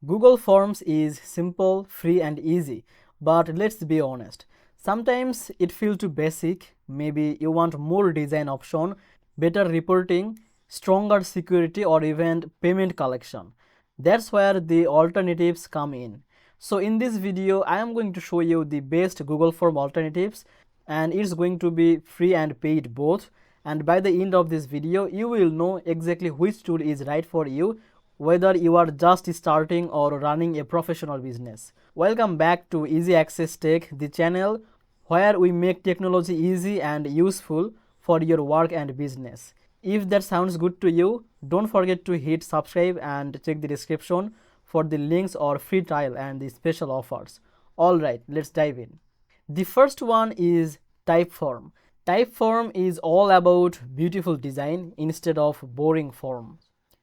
Google Forms is simple, free and easy, but let's be honest. Sometimes it feels too basic. Maybe you want more design option, better reporting, stronger security or even payment collection. That's where the alternatives come in. So in this video, I am going to show you the best Google Form alternatives, and it's going to be free and paid both. And by the end of this video, you will know exactly which tool is right for you, whether you are just starting or running a professional business. Welcome back to Easy Access Tech, the channel where we make technology easy and useful for your work and business. If that sounds good to you, don't forget to hit subscribe and check the description for the links or free trial and the special offers. Alright, let's dive in. The first one is Typeform. Typeform is all about beautiful design instead of boring form.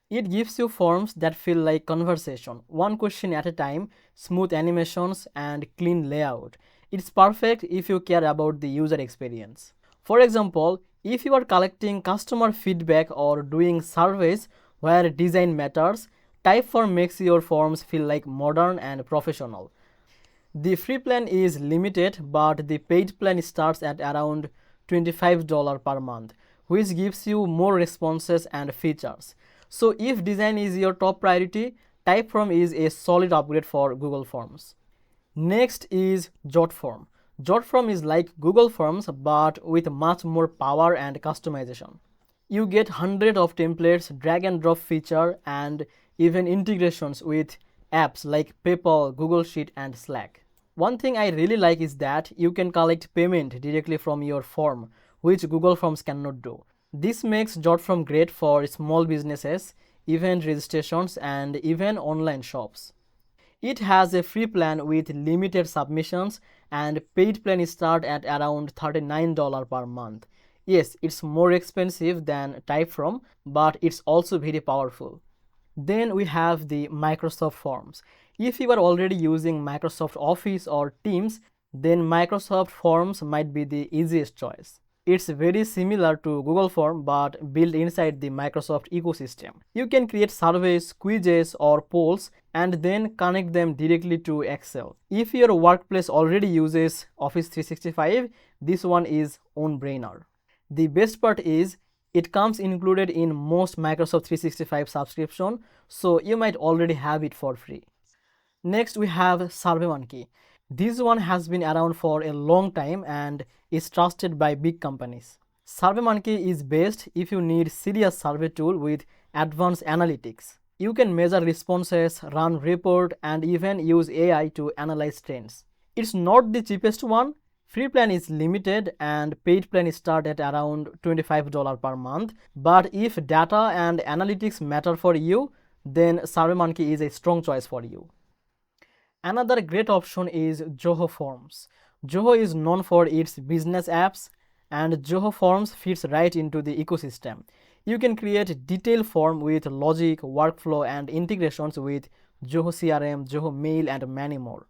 It gives you forms that feel like conversation, one question at a time, smooth animations, and clean layout. It's perfect if you care about the user experience. For example, if you are collecting customer feedback or doing surveys where design matters, Typeform makes your forms feel like modern and professional. The free plan is limited, but the paid plan starts at around $25 per month, which gives you more responses and features. So if design is your top priority, Typeform is a solid upgrade for Google Forms. Next is JotForm. JotForm is like Google Forms but with much more power and customization. You get hundreds of templates, drag and drop feature, and even integrations with apps like PayPal, Google Sheet, and Slack. One thing I really like is that you can collect payment directly from your form, which Google Forms cannot do. This makes JotForm great for small businesses, event registrations, and even online shops. It has a free plan with limited submissions, and paid plan start at around $39 per month. Yes, it's more expensive than Typeform, but it's also very powerful. Then we have the Microsoft Forms. If you are already using Microsoft Office or Teams, then Microsoft Forms might be the easiest choice. It's very similar to Google Form but built inside the Microsoft ecosystem. You can create surveys, quizzes, or polls and then connect them directly to Excel. If your workplace already uses Office 365, this one is no-brainer. The best part is it comes included in most Microsoft 365 subscription, so you might already have it for free. Next we have SurveyMonkey. This one has been around for a long time and is trusted by big companies. SurveyMonkey is best if you need serious survey tool with advanced analytics. You can measure responses, run report, and even use AI to analyze trends. It's not the cheapest one. Free plan is limited and paid plan start at around $25 per month. But if data and analytics matter for you, then SurveyMonkey is a strong choice for you. Another great option is Zoho Forms. Zoho is known for its business apps, and Zoho Forms fits right into the ecosystem. You can create detailed form with logic, workflow, and integrations with Zoho CRM, Zoho Mail, and many more.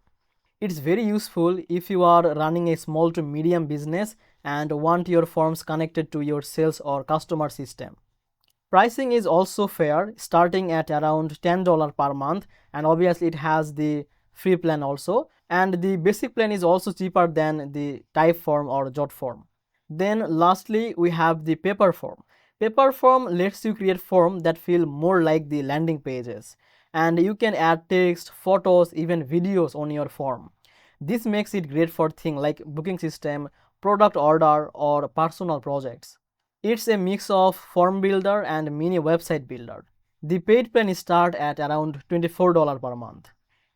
It's very useful if you are running a small to medium business and want your forms connected to your sales or customer system. Pricing is also fair, starting at around $10 per month, and obviously it has the free plan also, and the basic plan is also cheaper than the Typeform or JotForm. Then lastly we have the Paperform. Paperform lets you create forms that feel more like the landing pages, and you can add text, photos, even videos on your form. This makes it great for things like booking system, product order, or personal projects. It's a mix of form builder and mini website builder. The paid plan start at around $24 per month.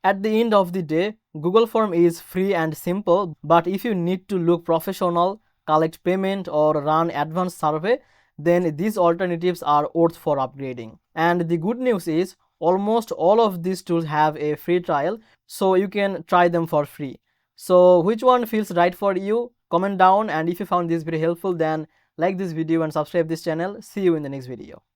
At the end of the day, Google Form is free and simple, but if you need to look professional, collect payment, or run advanced survey, then these alternatives are worth for upgrading. And the good news is, almost all of these tools have a free trial, so you can try them for free. So which one feels right for you? Comment down, and if you found this video helpful, then like this video and subscribe this channel. See you in the next video.